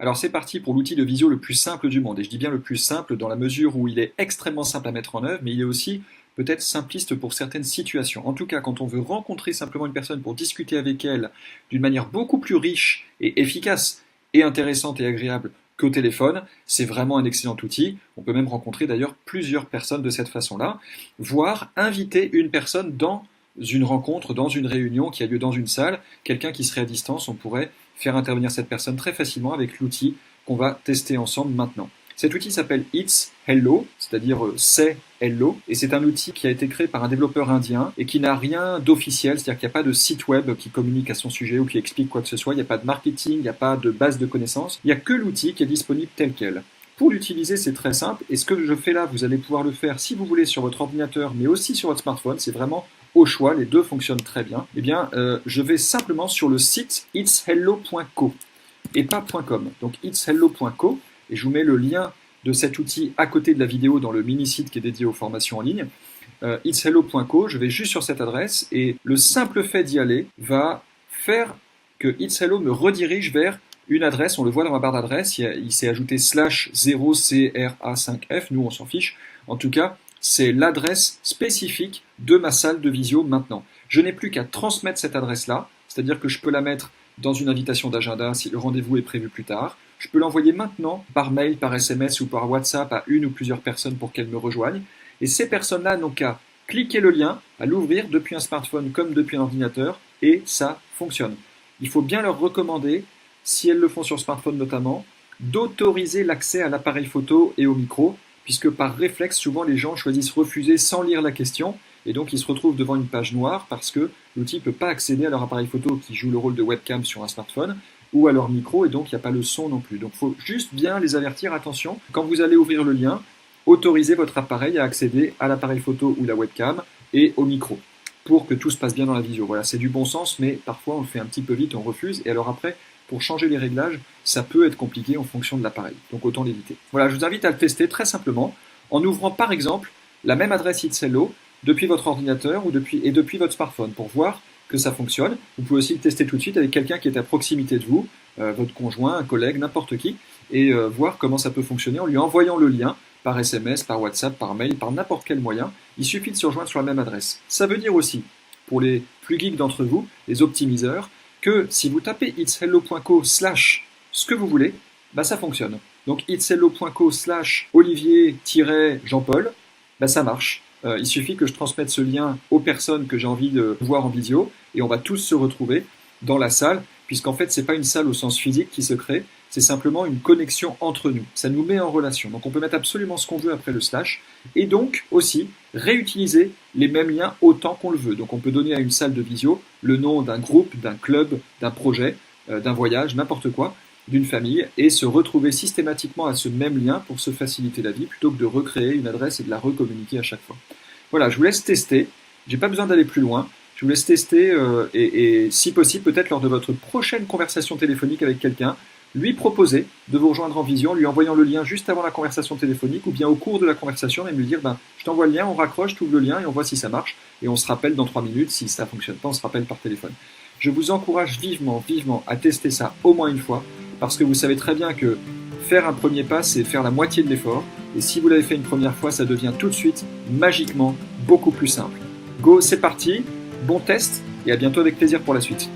Alors c'est parti pour l'outil de visio le plus simple du monde. Et je dis bien le plus simple dans la mesure où il est extrêmement simple à mettre en œuvre, mais il est aussi peut-être simpliste pour certaines situations. En tout cas, quand on veut rencontrer simplement une personne pour discuter avec elle d'une manière beaucoup plus riche et efficace et intéressante et agréable qu'au téléphone, c'est vraiment un excellent outil. On peut même rencontrer d'ailleurs plusieurs personnes de cette façon-là, voire inviter une personne dans une rencontre, dans une réunion qui a lieu dans une salle, quelqu'un qui serait à distance, on pourrait faire intervenir cette personne très facilement avec l'outil qu'on va tester ensemble maintenant. Cet outil s'appelle It's Hello, c'est-à-dire c'est Hello, et c'est un outil qui a été créé par un développeur indien et qui n'a rien d'officiel, c'est-à-dire qu'il n'y a pas de site web qui communique à son sujet ou qui explique quoi que ce soit, il n'y a pas de marketing, il n'y a pas de base de connaissances, il n'y a que l'outil qui est disponible tel quel. Pour l'utiliser, c'est très simple, et ce que je fais là, vous allez pouvoir le faire si vous voulez sur votre ordinateur, mais aussi sur votre smartphone, c'est vraiment au choix, les deux fonctionnent très bien. Eh bien, je vais simplement sur le site itshello.co et pas .com. Donc itshello.co, et je vous mets le lien de cet outil à côté de la vidéo dans le mini-site qui est dédié aux formations en ligne. Itshello.co, je vais juste sur cette adresse, et le simple fait d'y aller va faire que Itshello me redirige vers une adresse, on le voit dans ma barre d'adresse, il s'est ajouté /0CRA5F, nous on s'en fiche. En tout cas, c'est l'adresse spécifique de ma salle de visio maintenant. Je n'ai plus qu'à transmettre cette adresse-là, c'est-à-dire que je peux la mettre dans une invitation d'agenda si le rendez-vous est prévu plus tard. Je peux l'envoyer maintenant par mail, par SMS ou par WhatsApp à une ou plusieurs personnes pour qu'elles me rejoignent. Et ces personnes-là n'ont qu'à cliquer le lien, à l'ouvrir depuis un smartphone comme depuis un ordinateur, et ça fonctionne. Il faut bien leur recommander, si elles le font sur smartphone notamment, d'autoriser l'accès à l'appareil photo et au micro, puisque par réflexe, souvent les gens choisissent refuser sans lire la question, et donc ils se retrouvent devant une page noire parce que l'outil ne peut pas accéder à leur appareil photo qui joue le rôle de webcam sur un smartphone, ou à leur micro, et donc il n'y a pas le son non plus. Donc il faut juste bien les avertir, attention, quand vous allez ouvrir le lien, autorisez votre appareil à accéder à l'appareil photo ou la webcam et au micro, pour que tout se passe bien dans la visio. Voilà, c'est du bon sens, mais parfois on le fait un petit peu vite, on refuse, et alors après, pour changer les réglages, ça peut être compliqué en fonction de l'appareil, donc autant l'éviter. Voilà, je vous invite à le tester très simplement, en ouvrant par exemple la même adresse Itshello depuis votre ordinateur ou depuis votre smartphone, pour voir que ça fonctionne. Vous pouvez aussi le tester tout de suite avec quelqu'un qui est à proximité de vous, votre conjoint, un collègue, n'importe qui, et voir comment ça peut fonctionner en lui envoyant le lien par SMS, par WhatsApp, par mail, par n'importe quel moyen. Il suffit de se rejoindre sur la même adresse. Ça veut dire aussi, pour les plus geeks d'entre vous, les optimiseurs, que si vous tapez itshello.co / ce que vous voulez, bah ça fonctionne. Donc itshello.co / Olivier-Jean-Paul, bah ça marche. Il suffit que je transmette ce lien aux personnes que j'ai envie de voir en visio, et on va tous se retrouver dans la salle, puisqu'en fait c'est pas une salle au sens physique qui se crée, c'est simplement une connexion entre nous. Ça nous met en relation. Donc on peut mettre absolument ce qu'on veut après le /, et donc aussi réutiliser les mêmes liens autant qu'on le veut. Donc on peut donner à une salle de visio le nom d'un groupe, d'un club, d'un projet, d'un voyage, n'importe quoi, d'une famille, et se retrouver systématiquement à ce même lien pour se faciliter la vie, plutôt que de recréer une adresse et de la recommuniquer à chaque fois. Voilà, je vous laisse tester. J'ai pas besoin d'aller plus loin. Je vous laisse tester et si possible, peut-être lors de votre prochaine conversation téléphonique avec quelqu'un, lui proposer de vous rejoindre en visio en lui envoyant le lien juste avant la conversation téléphonique ou bien au cours de la conversation, même lui dire je t'envoie le lien, on raccroche, tu ouvres le lien et on voit si ça marche et on se rappelle dans 3 minutes. Si ça ne fonctionne pas, on se rappelle par téléphone. Je vous encourage vivement à tester ça au moins une fois, parce que vous savez très bien que faire un premier pas, c'est faire la moitié de l'effort, et si vous l'avez fait une première fois, ça devient tout de suite, magiquement, beaucoup plus simple. Go, c'est parti, bon test, et à bientôt avec plaisir pour la suite.